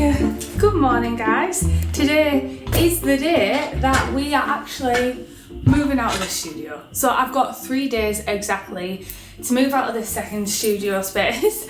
Good morning, guys. Today is the day that we are actually moving out of the studio. So I've got 3 days exactly to move out of this second studio space.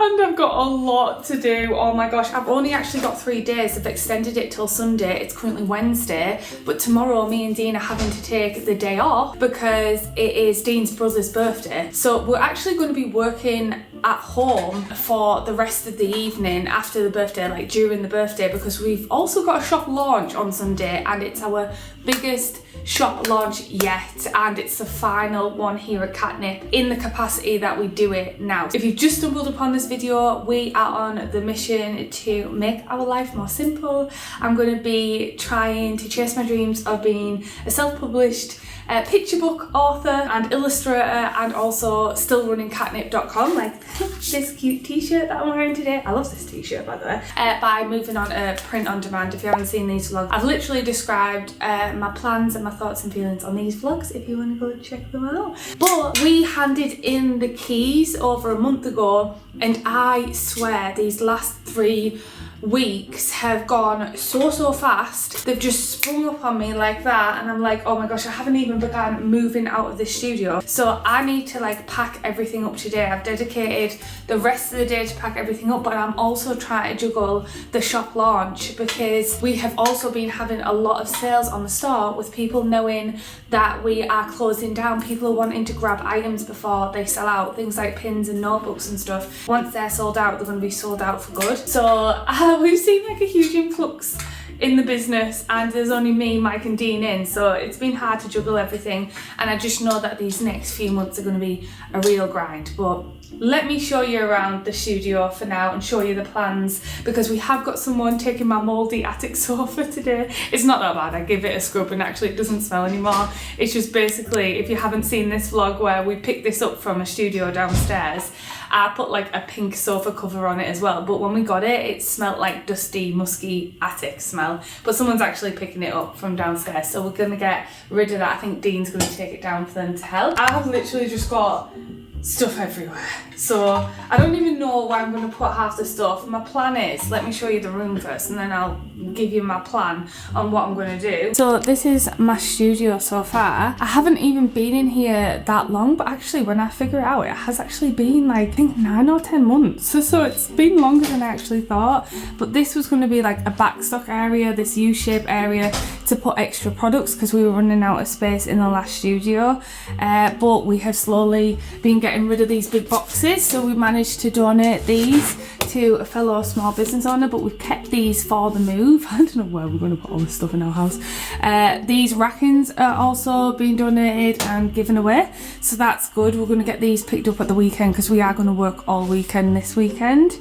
And I've got a lot to do. Oh my gosh, I've only actually got 3 days. I've extended it till Sunday. It's currently Wednesday, but tomorrow me and Dean are having to take the day off because it is Dean's brother's birthday. So we're actually going to be working at home for the rest of the evening after the birthday, like during the birthday, because we've also got a shop launch on Sunday and it's our biggest shop launch yet, and it's the final one here at Katnipp in the capacity that we do it now. If you've just stumbled upon this video, we are on the mission to make our life more simple. I'm going to be trying to chase my dreams of being a self-published picture book author and illustrator, and also still running Katnipp.com, like this cute t-shirt that I'm wearing today. I love this t-shirt, by the way. By moving on to print on demand. If you haven't seen these vlogs, I've literally described my plans and my thoughts and feelings on these vlogs if you want to go check them out. But we handed in the keys over a month ago, and I swear these last 3 weeks have gone so fast. They've just sprung up on me like that, and I'm like, oh my gosh, I haven't even begun moving out of the studio. So I need to like pack everything up today. I've dedicated the rest of the day to pack everything up, but I'm also trying to juggle the shop launch because we have also been having a lot of sales on the store with people knowing that we are closing down. People are wanting to grab items before they sell out, things like pins and notebooks and stuff. Once they're sold out, they're going to be sold out for good. So we've seen like a huge influx in the business, and there's only me, Mike and Dean in, so it's been hard to juggle everything, and I just know that these next few months are going to be a real grind. But let me show you around the studio for now and show you the plans, because we have got someone taking my mouldy attic sofa today. It's not that bad. I give it a scrub and actually it doesn't smell anymore. It's just basically, if you haven't seen this vlog where we picked this up from a studio downstairs, I put like a pink sofa cover on it as well, but when we got it, it smelled like dusty, musky attic smell. But someone's actually picking it up from downstairs, so we're gonna get rid of that. I think Dean's gonna take it down for them to help. I have literally just got stuff everywhere, so I don't even know where I'm going to put half the stuff. My plan is, let me show you the room first and then I'll give you my plan on what I'm going to do. So this is my studio so far. I haven't even been in here that long, but actually when I figure it out, it has actually been like I think 9 or 10 months, so it's been longer than I actually thought. But this was going to be like a backstock area, this U-shaped area to put extra products because we were running out of space in the last studio, but we have slowly been getting rid of these big boxes, so we managed to donate these to a fellow small business owner, but we've kept these for the move. I don't know where we're going to put all this stuff in our house. These rackings are also being donated and given away, so that's good. We're going to get these picked up at the weekend because we are going to work all weekend this weekend,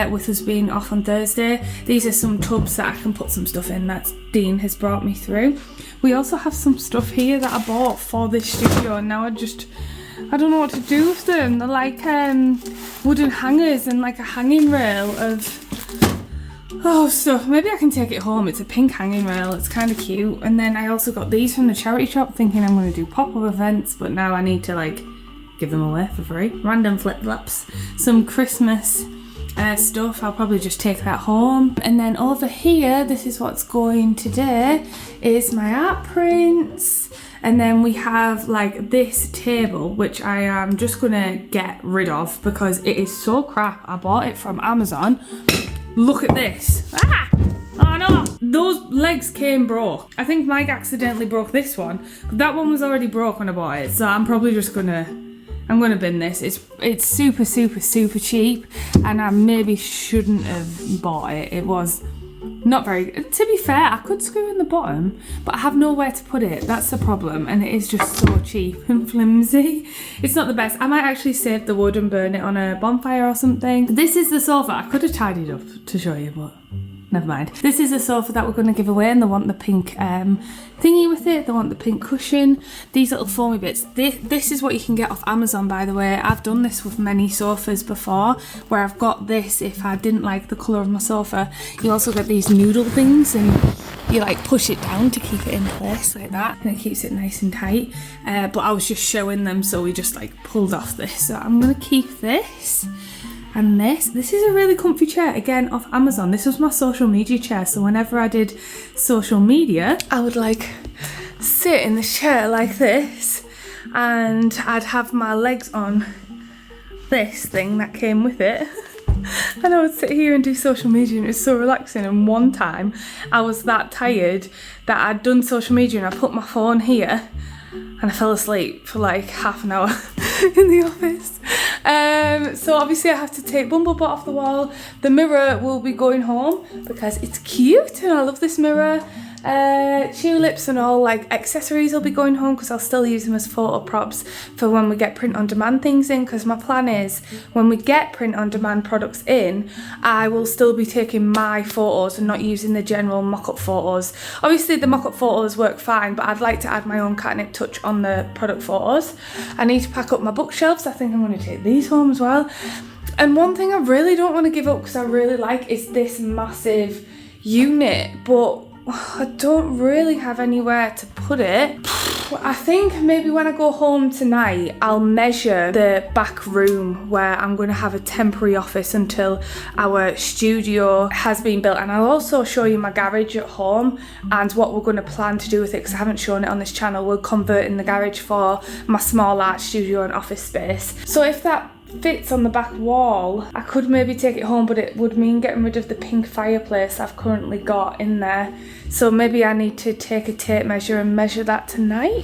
with us being off on Thursday. These are some tubs that I can put some stuff in that Dean has brought me through. We also have some stuff here that I bought for this studio, and now I don't know what to do with them. They're like wooden hangers and like a hanging rail of stuff. Maybe I can take it home. It's a pink hanging rail. It's kind of cute. And then I also got these from the charity shop, thinking I'm going to do pop-up events, but now I need to like give them away for free. Random flip-flops, some Christmas stuff. I'll probably just take that home. And then over here, this is what's going today, is my art prints. And then we have like this table, which I am just gonna get rid of because it is so crap. I bought it from Amazon. Look at this. Ah! Oh no! Those legs came broke. I think Mike accidentally broke this one, but that one was already broke when I bought it. So I'm probably just gonna bin this. It's super cheap, and I maybe shouldn't have bought it. It was not very, to be fair, I could screw in the bottom, but I have nowhere to put it. That's the problem, and it is just so cheap and flimsy. It's not the best. I might actually save the wood and burn it on a bonfire or something. This is the sofa. I could have tidied up to show you, but never mind. This is a sofa that we're going to give away, and they want the pink thingy with it. They want the pink cushion. These little foamy bits. This is what you can get off Amazon, by the way. I've done this with many sofas before, where I've got this if I didn't like the colour of my sofa. You also get these noodle things, and you like push it down to keep it in place like that, and it keeps it nice and tight. But I was just showing them, so we just like pulled off this. So I'm going to keep this. And this is a really comfy chair, again off Amazon. This was my social media chair, so whenever I did social media, I would like sit in the chair like this, and I'd have my legs on this thing that came with it. And I would sit here and do social media, and it was so relaxing. And one time I was that tired that I'd done social media and I put my phone here and I fell asleep for like half an hour in the office. So obviously I have to take Bumblebot off the wall. The mirror will be going home because it's cute and I love this mirror. Tulips and all like accessories will be going home because I'll still use them as photo props for when we get print on demand things in, because my plan is when we get print on demand products in, I will still be taking my photos and not using the general mock-up photos. Obviously the mock-up photos work fine, but I'd like to add my own Katnipp touch on the product photos. I need to pack up my bookshelves. I think I'm going to take these home as well. And one thing I really don't want to give up because I really like is this massive unit, but I don't really have anywhere to put it. I think maybe when I go home tonight, I'll measure the back room where I'm going to have a temporary office until our studio has been built. And I'll also show you my garage at home and what we're going to plan to do with it, because I haven't shown it on this channel. We're converting the garage for my small art studio and office space. So if that fits on the back wall, I could maybe take it home, but it would mean getting rid of the pink fireplace I've currently got in there. So maybe I need to take a tape measure and measure that tonight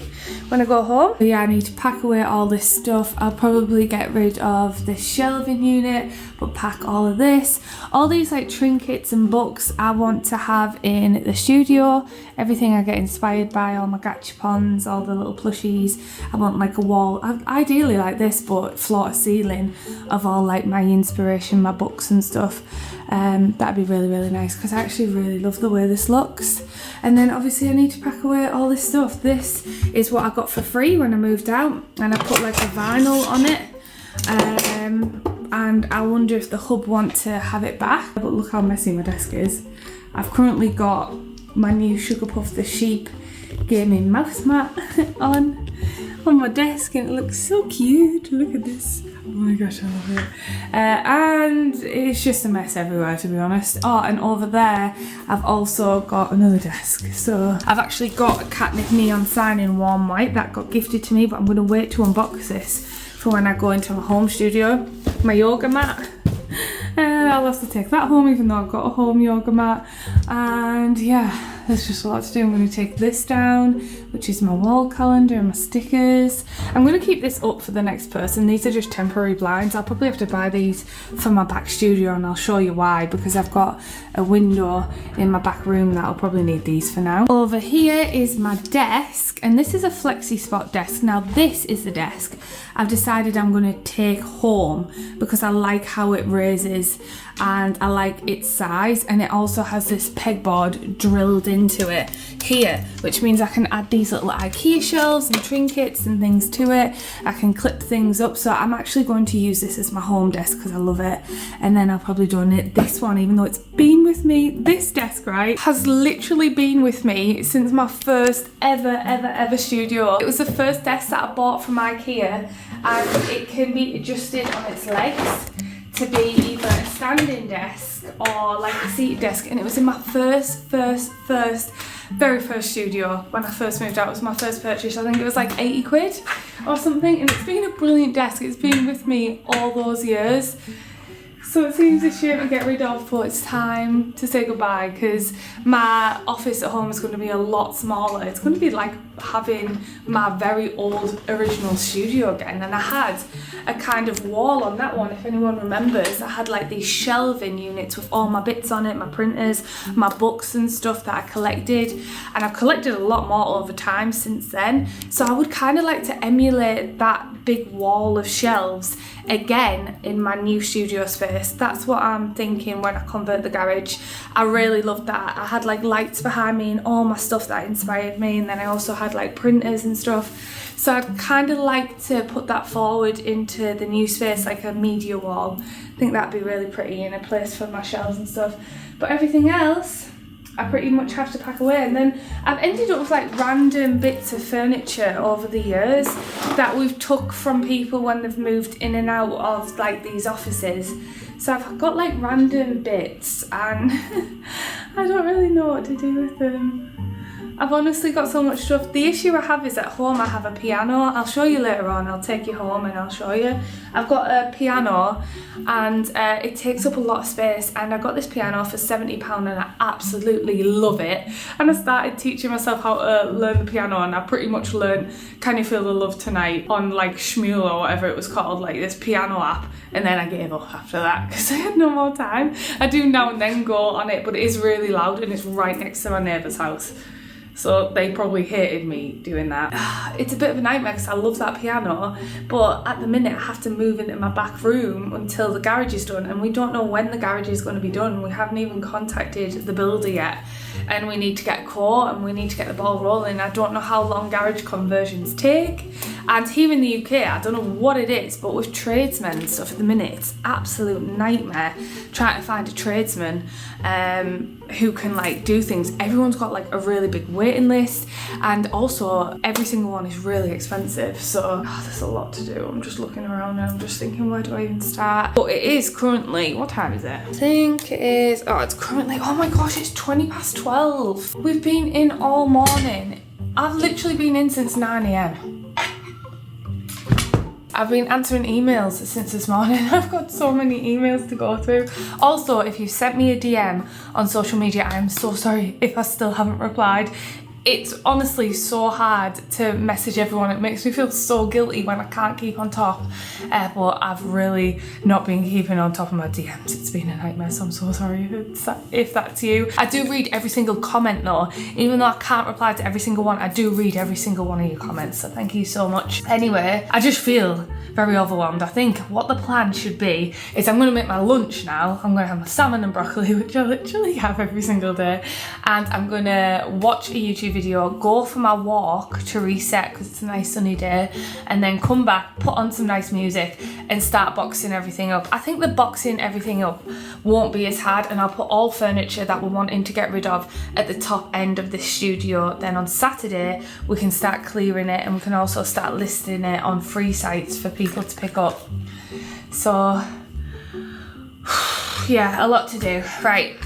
when I go home. But yeah, I need to pack away all this stuff. I'll probably get rid of this shelving unit, but pack all of this. All these like trinkets and books I want to have in the studio. Everything I get inspired by, all my gachapons, all the little plushies. I want like a wall, ideally like this, but floor to ceiling of all like my inspiration, my books and stuff. That'd be really, really nice because I actually really love the way this looks. And then obviously I need to pack away all this stuff. This is what I got for free when I moved out, and I put like a vinyl on it. And I wonder if the hub want to have it back. But look how messy my desk is. I've currently got my new Sugar Puff the Sheep gaming mouse mat on my desk, and it looks so cute. Look at this. Oh my gosh, I love it. And it's just a mess everywhere, to be honest. Oh, and over there I've also got another desk. So I've actually got a Katnipp neon sign in warm white that got gifted to me, but I'm going to wait to unbox this for when I go into my home studio. My yoga mat. I'll have to take that home, even though I've got a home yoga mat. And yeah, there's just a lot to do. I'm going to take this down, which is my wall calendar and my stickers. I'm going to keep this up for the next person. These are just temporary blinds. I'll probably have to buy these for my back studio, and I'll show you why, because I've got a window in my back room that I'll probably need these for now. Over here is my desk, and this is a flexi spot desk. Now this is the desk I've decided I'm going to take home because I like how it raises and I like its size, and it also has this pegboard drilled into it here, which means I can add these little IKEA shelves and trinkets and things to it. I can clip things up, so I'm actually going to use this as my home desk because I love it. And then I'll probably donate this one, even though it's been with me. This desk, right, has literally been with me since my first ever studio. It was the first desk that I bought from IKEA, and it can be adjusted on its legs to be either a standing desk or like a seated desk. And it was in my very first studio when I first moved out. It was my first purchase. I think it was like 80 quid or something, and it's been a brilliant desk. It's been with me all those years. So it seems a shame to get rid of, but it's time to say goodbye because my office at home is going to be a lot smaller. It's going to be like having my very old original studio again. And I had a kind of wall on that one, if anyone remembers. I had like these shelving units with all my bits on it, my printers, my books and stuff that I collected. And I've collected a lot more over time since then. So I would kind of like to emulate that big wall of shelves again in my new studio space. That's what I'm thinking when I convert the garage. I really loved that. I had like lights behind me and all my stuff that inspired me, and then I also had like printers and stuff. So I'd kind of like to put that forward into the new space, like a media wall. I think that'd be really pretty, and a place for my shelves and stuff. But everything else I pretty much have to pack away. And then I've ended up with like random bits of furniture over the years that we've took from people when they've moved in and out of like these offices. So I've got like random bits and I don't really know what to do with them. I've honestly got so much stuff. The issue I have is at home I have a piano. I'll show you later on. I'll take you home and I'll show you. I've got a piano and it takes up a lot of space, and I got this piano for £70 and I absolutely love it. And I started teaching myself how to learn the piano, and I pretty much learned Can You Feel the Love Tonight on like Shmuel or whatever it was called, like this piano app. And then I gave up after that because I had no more time. I do now and then go on it, but it is really loud and it's right next to my neighbour's house. So they probably hated me doing that. It's a bit of a nightmare because I love that piano, but at the minute I have to move into my back room until the garage is done, and we don't know when the garage is going to be done. We haven't even contacted the builder yet, and we need to get a quote and we need to get the ball rolling. I don't know how long garage conversions take, and here in the UK I don't know what it is, but with tradesmen and stuff at the minute it's absolute nightmare trying to find a tradesman who can like do things. Everyone's got like a really big waiting list, and also every single one is really expensive, so there's a lot to do. I'm just looking around and I'm just thinking, where do I even start? But it is currently, what time is it? I think it is, it's currently, oh my gosh, it's 12:20. We've been in all morning. I've literally been in since 9 AM. I've been answering emails since this morning. I've got so many emails to go through. Also, if you sent me a DM on social media, I am so sorry if I still haven't replied. It's honestly so hard to message everyone. It makes me feel so guilty when I can't keep on top. But I've really not been keeping on top of my DMs. It's been a nightmare, so I'm so sorry if that's you. I do read every single comment though. Even though I can't reply to every single one, I do read every single one of your comments, so thank you so much. Anyway, I just feel very overwhelmed. I think what the plan should be is I'm going to make my lunch now. I'm going to have my salmon and broccoli, which I literally have every single day, and I'm going to watch a YouTube video, go for my walk to reset because it's a nice sunny day, and then come back, put on some nice music and start boxing everything up. I think the boxing everything up won't be as hard, and I'll put all furniture that we're wanting to get rid of at the top end of the studio. Then on Saturday we can start clearing it, and we can also start listing it on free sites for people to pick up. So yeah, a lot to do. Right,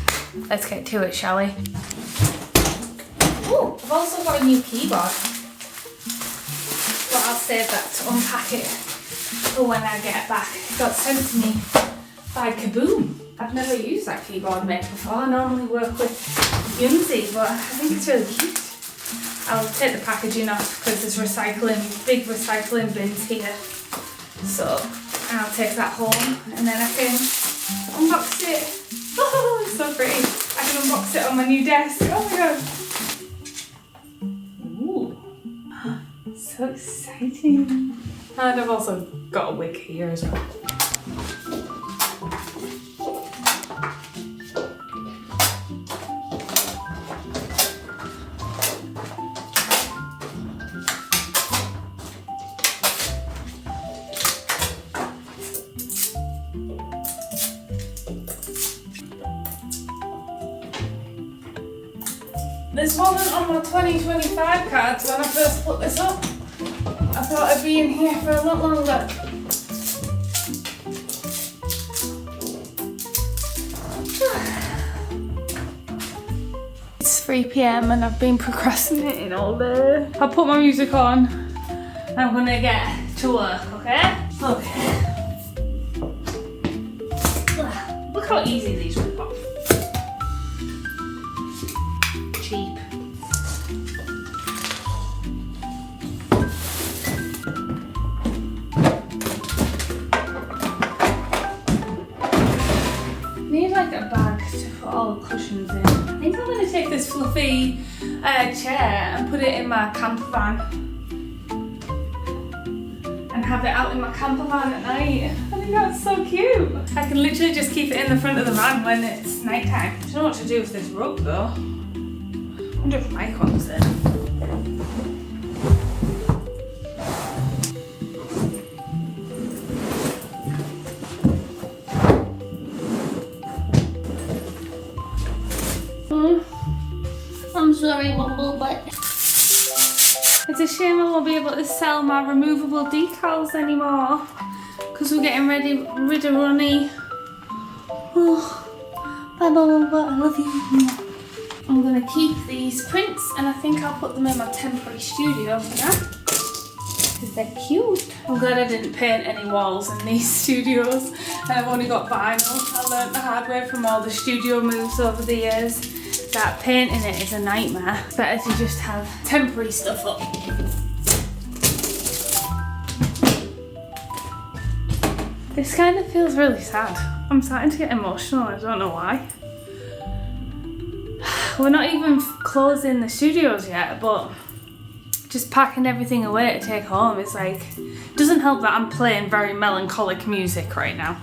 let's get to it, shall we? Oh, I've also got a new keyboard, but I'll save that to unpack it for when I get back. It got sent to me by Kaboom. I've never used that keyboard mate before. I normally work with Yunzi, but I think it's really cute. I'll take the packaging off because there's big recycling bins here. So I'll take that home and then I can unbox it. Oh, it's so pretty. I can unbox it on my new desk. Oh my god. Ooh, so exciting. And I've also got a wig here as well. This wasn't on my 2025 cards when I first put this up. I thought I'd be in here for a lot longer. It's 3 PM and I've been procrastinating all day. I'll put my music on and I'm gonna get to work, okay? Okay. Look how easy these rip off. Cheap. Need like a bag to put all the cushions in. I think I'm going to take this fluffy chair and put it in my camper van and have it out in my camper van at night. I think that's so cute. I can literally just keep it in the front of the van when it's night time. I don't know what to do with this rug though. I wonder if Mike wants it. sorry, Bumble, but it's a shame I won't be able to sell my removable decals anymore because we're getting rid of Ronnie. Oh, bye Bumble, I love you. I'm gonna keep these prints and I think I'll put them in my temporary studio for now because they're cute. I'm glad I didn't paint any walls in these studios. I've only got vinyl. I learned the hard way from all the studio moves over the years that painting it is a nightmare. It's better to just have temporary stuff up. This kind of feels really sad. I'm starting to get emotional, I don't know why. We're not even closing the studios yet, but just packing everything away to take home is like, it doesn't help that I'm playing very melancholic music right now.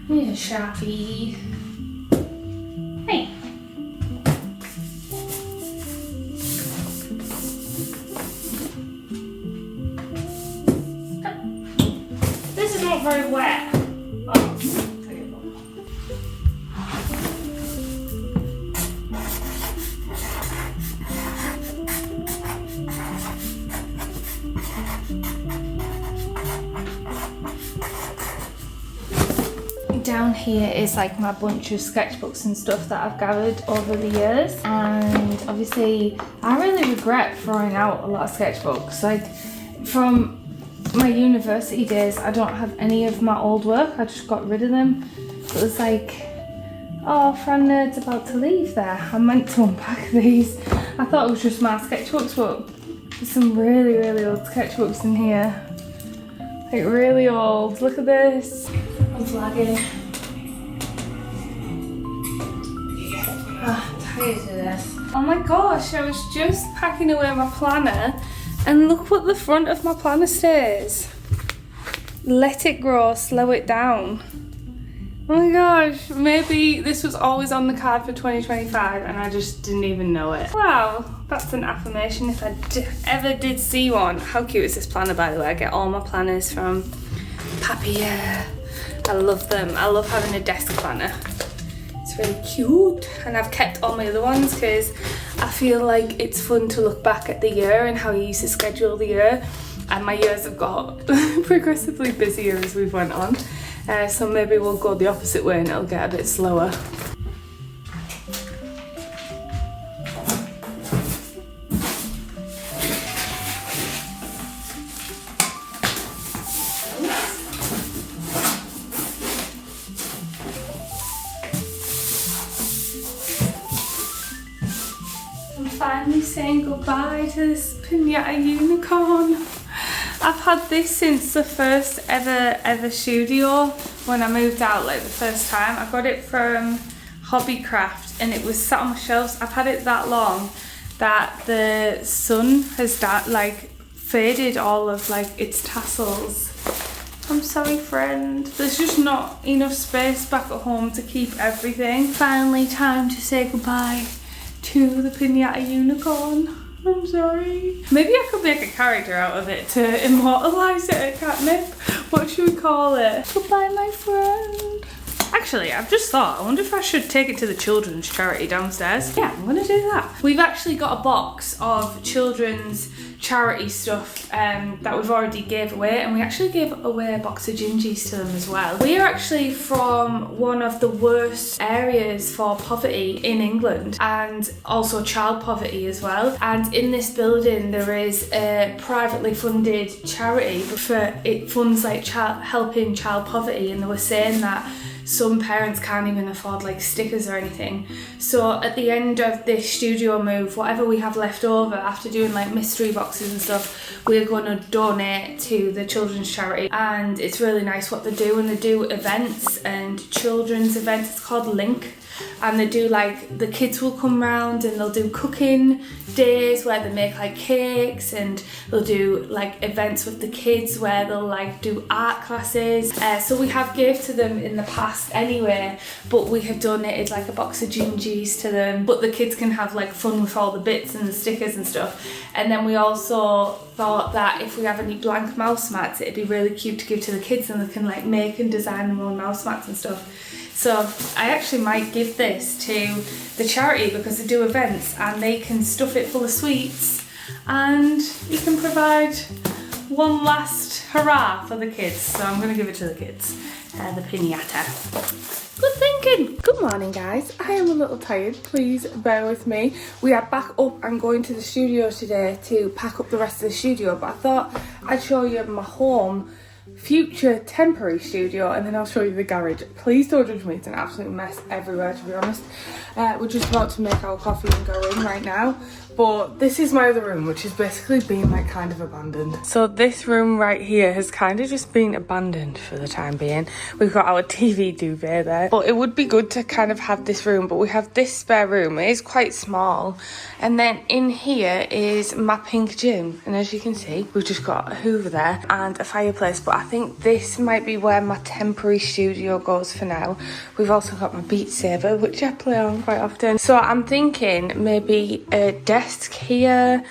Here's a Sharpie. Hey. This is not very wet. Oh, down here is like my bunch of sketchbooks and stuff that I've gathered over the years, and obviously I really regret throwing out a lot of sketchbooks. Like from my university days, I don't have any of my old work. I just got rid of them. It was like, oh, Fran Nerd's about to leave there. I meant to unpack these. I thought it was just my sketchbooks, but there's some really, really old sketchbooks in here. Like really old. Look at this. I'm flagging. I'm tired of this. Oh my gosh, I was just packing away my planner and look what the front of my planner says. Let it grow, slow it down. Oh my gosh, maybe this was always on the card for 2025 and I just didn't even know it. Wow, that's an affirmation if I ever did see one. How cute is this planner, by the way? I get all my planners from Papier. I love them. I love having a desk planner. It's really cute. And I've kept all my other ones because I feel like it's fun to look back at the year and how I used to schedule the year. And my years have got progressively busier as we've went on. So maybe we'll go the opposite way and it'll get a bit slower. Finally saying goodbye to this pinata unicorn. I've had this since the first ever studio when I moved out, like the first time. I got it from Hobbycraft and it was sat on my shelves. I've had it that long that the sun has faded all of like its tassels. I'm sorry, friend. There's just not enough space back at home to keep everything. Finally time to say goodbye to the pinata unicorn. I'm sorry. Maybe I could make a character out of it to immortalise it at Katnipp. What should we call it? Goodbye, my friend. Actually, I've just thought, I wonder if I should take it to the children's charity downstairs. Yeah, I'm gonna do that. We've actually got a box of children's charity stuff that we've already gave away, and we actually gave away a box of gingies to them as well. We are actually from one of the worst areas for poverty in England, and also child poverty as well. And in this building there is a privately funded charity for it funds like helping child poverty, and they were saying that some parents can't even afford like stickers or anything. So at the end of this studio move, whatever we have left over after doing like mystery boxes and stuff, we're going to donate to the children's charity. And it's really nice what they do, and they do events and children's events. It's called Link, and they do like, the kids will come round and they'll do cooking days where they make like cakes, and they'll do like events with the kids where they'll like do art classes. So we have gave to them in the past anyway, but we have donated like a box of gingies to them, but the kids can have like fun with all the bits and the stickers and stuff. And then we also thought that if we have any blank mouse mats, it'd be really cute to give to the kids, and they can like make and design their own mouse mats and stuff. So I actually might give this to the charity because they do events and they can stuff it full of sweets, and you can provide one last hurrah for the kids. So I'm going to give it to the kids, the piñata. Good thinking. Good morning guys, I am a little tired, please bear with me. We are back up and going to the studio today to pack up the rest of the studio, but I thought I'd show you my home future temporary studio, and then I'll show you the garage. Please don't judge me, it's an absolute mess everywhere, to be honest. We're just about to make our coffee and go in right now, but this is my other room, which has basically been like kind of abandoned. So this room right here has kind of just been abandoned for the time being. We've got our TV duvet there, but it would be good to kind of have this room, but we have this spare room. It is quite small, and then in here is my pink gym, and as you can see, we've just got a hoover there and a fireplace, but I think this might be where my temporary studio goes for now. We've also got my Beat Saber, which I play on quite often. So I'm thinking maybe a desk here,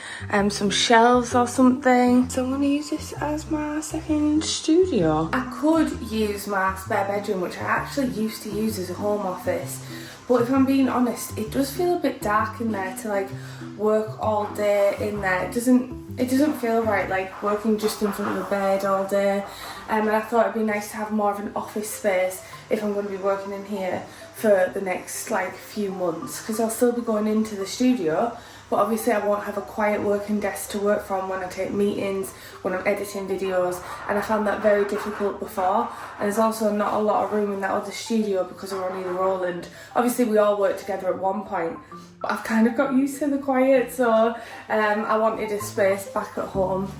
some shelves or something. So I'm going to use this as my second studio. I could use my spare bedroom, which I actually used to use as a home office. But if I'm being honest, it does feel a bit dark in there to like work all day in there. It doesn't feel right, like working just in front of the bed all day. And I thought it'd be nice to have more of an office space if I'm going to be working in here for the next like few months, because I'll still be going into the studio, but obviously I won't have a quiet working desk to work from when I take meetings, when I'm editing videos, and I found that very difficult before. And there's also not a lot of room in that other studio because we're on either Roland. Obviously we all worked together at one point, but I've kind of got used to the quiet, so I wanted a space back at home.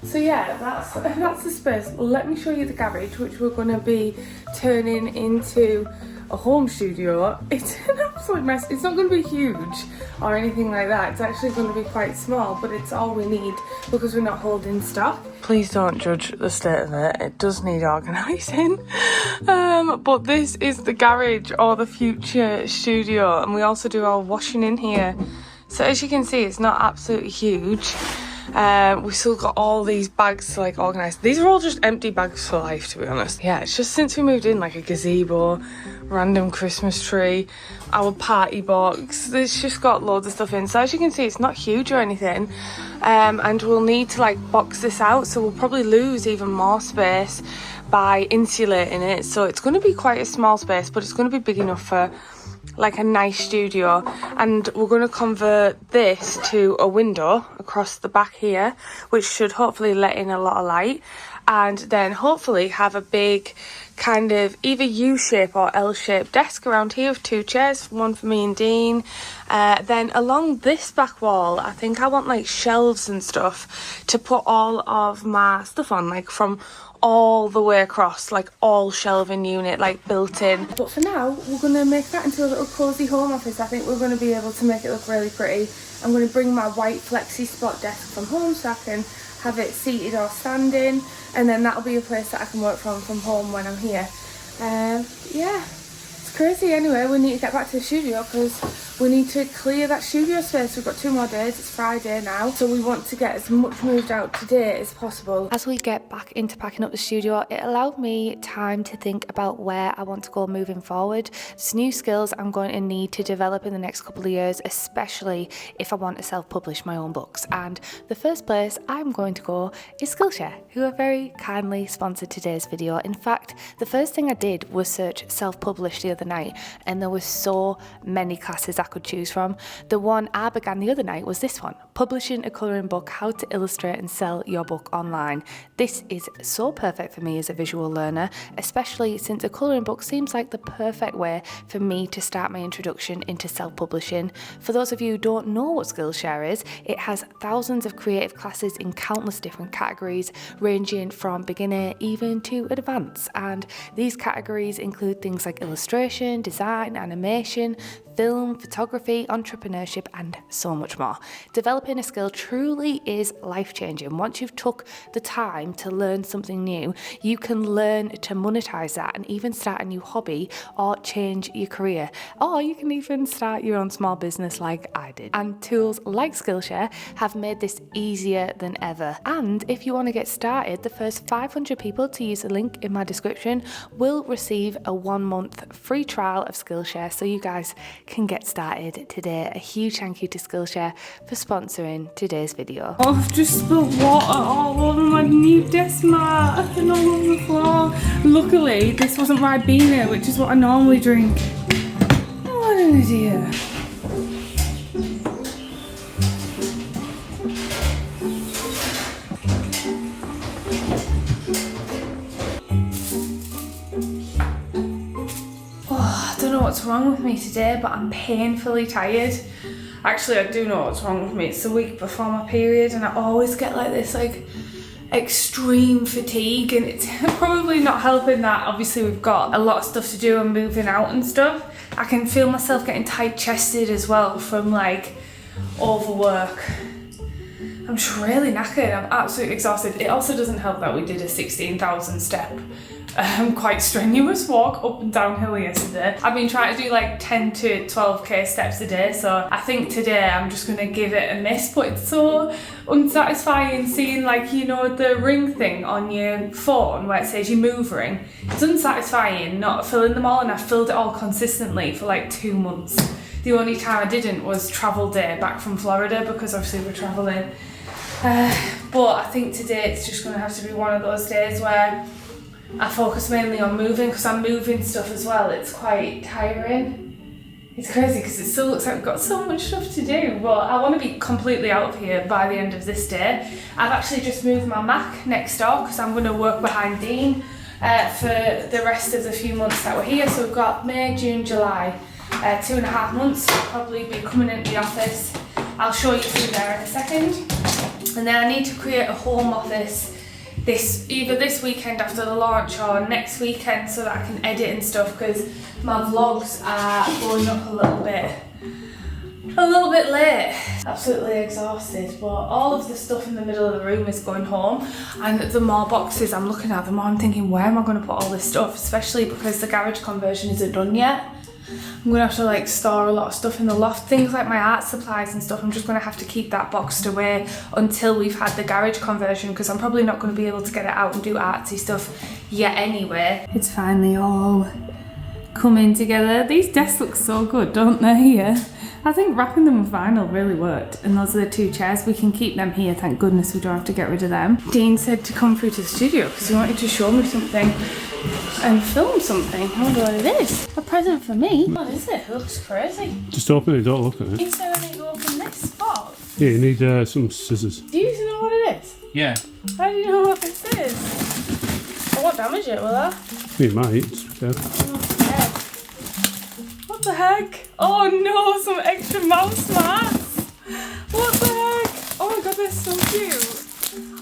So yeah, that's the space. Let me show you the garage, which we're going to be turning into a home studio. It's an absolute mess. It's not going to be huge or anything like that. It's actually going to be quite small, but it's all we need because we're not holding stock. Please don't judge the state of it. It does need organising. But this is the garage or the future studio, and we also do our washing in here. So as you can see, it's not absolutely huge. We've still got all these bags to like organise. These are all just empty bags for life, to be honest. Yeah, it's just since we moved in, like a gazebo, random Christmas tree, our party box. It's just got loads of stuff in. So as you can see, it's not huge or anything. And we'll need to like box this out, so we'll probably lose even more space by insulating it. So it's going to be quite a small space, but it's going to be big enough for like a nice studio. And we're going to convert this to a window across the back here, which should hopefully let in a lot of light, and then hopefully have a big kind of either U-shape or L-shaped desk around here with two chairs, one for me and Dean. Then along this back wall, I think I want like shelves and stuff to put all of my stuff on, like from all the way across, like all shelving unit, like built in. But for now, we're going to make that into a little cosy home office. I think we're going to be able to make it look really pretty. I'm going to bring my white flexi spot desk from home so I can have it seated or standing, and then that'll be a place that I can work from home when I'm here. Yeah, it's crazy. Anyway, we need to get back to the studio because we need to clear that studio space. We've got 2 more days. It's Friday now, so we want to get as much moved out today as possible. As we get back into packing up the studio, it allowed me time to think about where I want to go moving forward. There's new skills I'm going to need to develop in the next couple of years, especially if I want to self-publish my own books. And the first place I'm going to go is Skillshare, who have very kindly sponsored today's video. In fact, the first thing I did was search self-publish the other night, and there were so many classes I could choose from. The one I began the other night was this one: Publishing a Colouring Book, How to Illustrate and Sell Your Book Online. This is so perfect for me as a visual learner, especially since a colouring book seems like the perfect way for me to start my introduction into self-publishing. For those of you who don't know what Skillshare is, it has thousands of creative classes in countless different categories, ranging from beginner even to advanced. And these categories include things like illustration, design, animation, film, photography, entrepreneurship, and so much more. Developing a skill truly is life-changing. Once you've took the time to learn something new, you can learn to monetize that and even start a new hobby or change your career. Or you can even start your own small business like I did. And tools like Skillshare have made this easier than ever. And if you want to get started, the first 500 people to use the link in my description will receive a 1-month free trial of Skillshare, so you guys can get started today. A huge thank you to Skillshare for sponsoring today's video. Oh, I've just spilled water all over my new desk mat and all over the floor. Luckily, this wasn't Ribena, which is what I normally drink. What an idiot. What's wrong with me today, but I'm painfully tired. Actually, I do know what's wrong with me. It's the week before my period, and I always get like this extreme fatigue, and it's probably not helping that obviously we've got a lot of stuff to do and moving out and stuff. I can feel myself getting tight-chested as well from overwork. I'm just really knackered. I'm absolutely exhausted. It also doesn't help that we did a 16,000 step quite strenuous walk up and downhill yesterday. I've been trying to do 10 to 12k steps a day, so I think today I'm just gonna give it a miss. But it's so unsatisfying seeing the ring thing on your phone where it says your move ring. It's unsatisfying not filling them all, and I filled it all consistently for 2 months. The only time I didn't was travel day back from Florida, because obviously we're traveling. But I think today it's just gonna have to be one of those days where I focus mainly on moving, because I'm moving stuff as well. It's quite tiring. It's crazy because it still looks like we've got so much stuff to do, but I want to be completely out of here by the end of this day. I've actually just moved my Mac next door because I'm going to work behind Dean for the rest of the few months that we're here. So we've got May, June, July, 2.5 months. I'll probably be coming into the office. I'll show you through there in a second. And then I need to create a home office either this weekend after the launch or next weekend, so that I can edit and stuff, because my vlogs are going up a little bit late. Absolutely exhausted, but all of the stuff in the middle of the room is going home, and the more boxes I'm looking at, the more I'm thinking, where am I going to put all this stuff, especially because the garage conversion isn't done yet. I'm gonna have to store a lot of stuff in the loft, things like my art supplies and stuff. I'm just gonna have to keep that boxed away until we've had the garage conversion, because I'm probably not gonna be able to get it out and do artsy stuff yet anyway. It's finally all coming together. These desks look so good, don't they, here? I think wrapping them with vinyl really worked, and those are the 2 chairs. We can keep them here, thank goodness we don't have to get rid of them. Dean said to come through to the studio because he wanted to show me something and film something. I wonder what it is. A present for me? What is it? It looks crazy. Just open it, don't look at it. You said I need to open this spot. Yeah, you need some scissors. Do you know what it is? Yeah. How do you know what this is? I won't damage it, will I? You might. Yeah. What the heck? Oh no, some extra mouse mats. What the heck? Oh my god, they're so cute.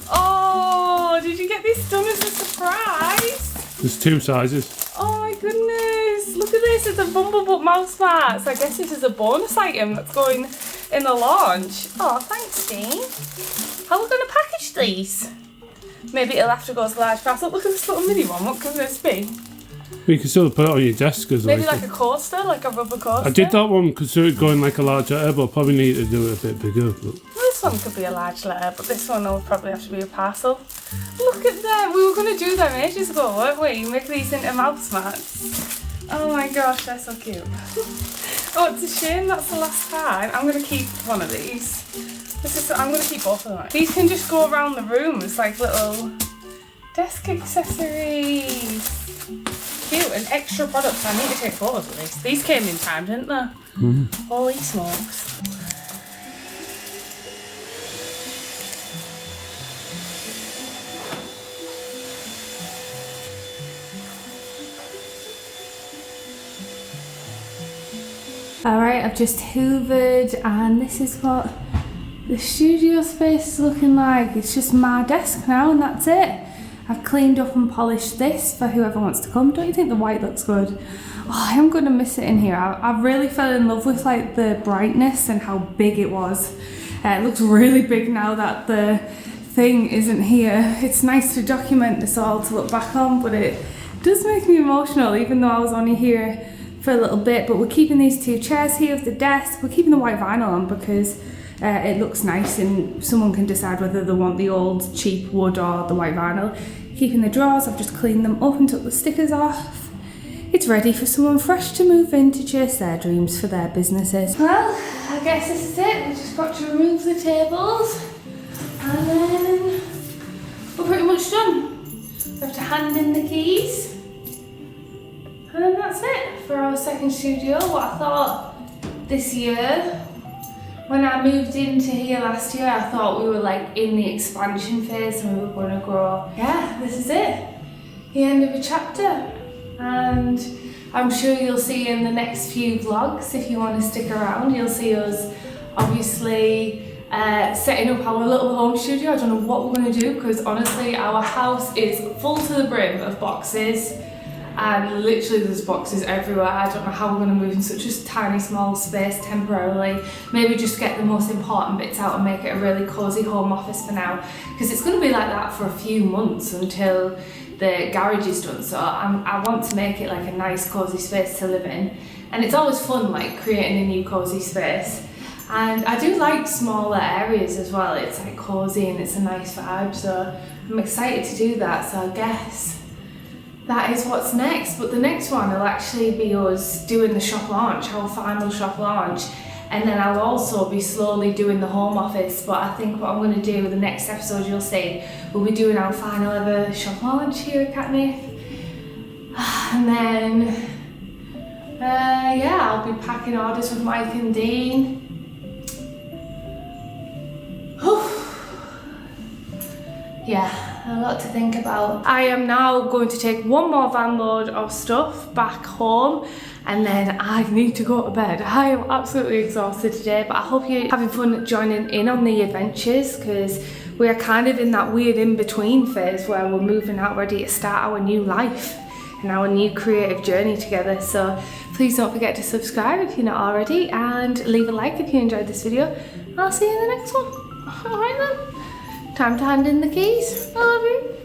Oh, did you get this done as a surprise? There's 2 sizes. Oh my goodness, look at this, it's a Bumblebook mouse mats. I guess this is a bonus item that's going in the launch. Oh, thanks, Dean. How are we going to package these? Maybe it'll have to go as a large parcel. Look at this little mini one, what can this be? You can still put it on your desk as Maybe like a coaster, like a rubber coaster. I did that one because it would go in like a large letter, but I probably need to do it a bit bigger. But This one could be a large letter, but this one will probably have to be a parcel. Look at them. We were going to do them ages ago, weren't we? Make these into mouse mats. Oh my gosh, they're so cute. Oh, it's a shame that's the last time. I'm going to keep one of these. I'm going to keep both of them. These can just go around the room. It's like little desk accessories. Cute, and extra products. I need to take photos of these. These came in time, didn't they? Mm-hmm. Holy smokes. Alright, I've just hoovered and this is what the studio space is looking like. It's just my desk now and that's it. I've cleaned up and polished this for whoever wants to come. Don't you think the white looks good? Oh, I am going to miss it in here. I really fell in love with like the brightness and how big it was. It looks really big now that the thing isn't here. It's nice to document this all to look back on, but it does make me emotional even though I was only here for a little bit. But we're keeping these two chairs here with the desk. We're keeping the white vinyl on because it looks nice and someone can decide whether they want the old cheap wood or the white vinyl. Keeping the drawers, I've just cleaned them up and took the stickers off. It's ready for someone fresh to move in to chase their dreams for their businesses. Well, I guess this is it. We've just got to remove the tables and then we're pretty much done. We have to hand in the keys and then that's it for our second studio. What I thought this year, when I moved into here last year, I thought we were like in the expansion phase and we were going to grow. Yeah, this is it. The end of a chapter. And I'm sure you'll see in the next few vlogs, if you want to stick around, you'll see us obviously setting up our little home studio. I don't know what we're going to do because honestly our house is full to the brim of boxes. And literally there's boxes everywhere. I don't know how we're going to move in such a tiny small space temporarily. Maybe just get the most important bits out and make it a really cosy home office for now. Because it's going to be like that for a few months until the garage is done. So I want to make it like a nice cosy space to live in. And it's always fun like creating a new cosy space. And I do like smaller areas as well. It's like cosy and it's a nice vibe. So I'm excited to do that. So I guess that is what's next, but the next one will actually be us doing the shop launch, our final shop launch, and then I'll also be slowly doing the home office. But I think what I'm going to do with the next episode you'll see, we'll be doing our final ever shop launch here at Katnipp, and then yeah, I'll be packing orders with Mike and Dean. Yeah, a lot to think about. I am now going to take one more van load of stuff back home and then I need to go to bed. I am absolutely exhausted today, but I hope you're having fun joining in on the adventures because we are kind of in that weird in-between phase where we're moving out ready to start our new life and our new creative journey together. So please don't forget to subscribe if you're not already and leave a like if you enjoyed this video. I'll see you in the next one. Alright then. Time to hand in the keys. I love you.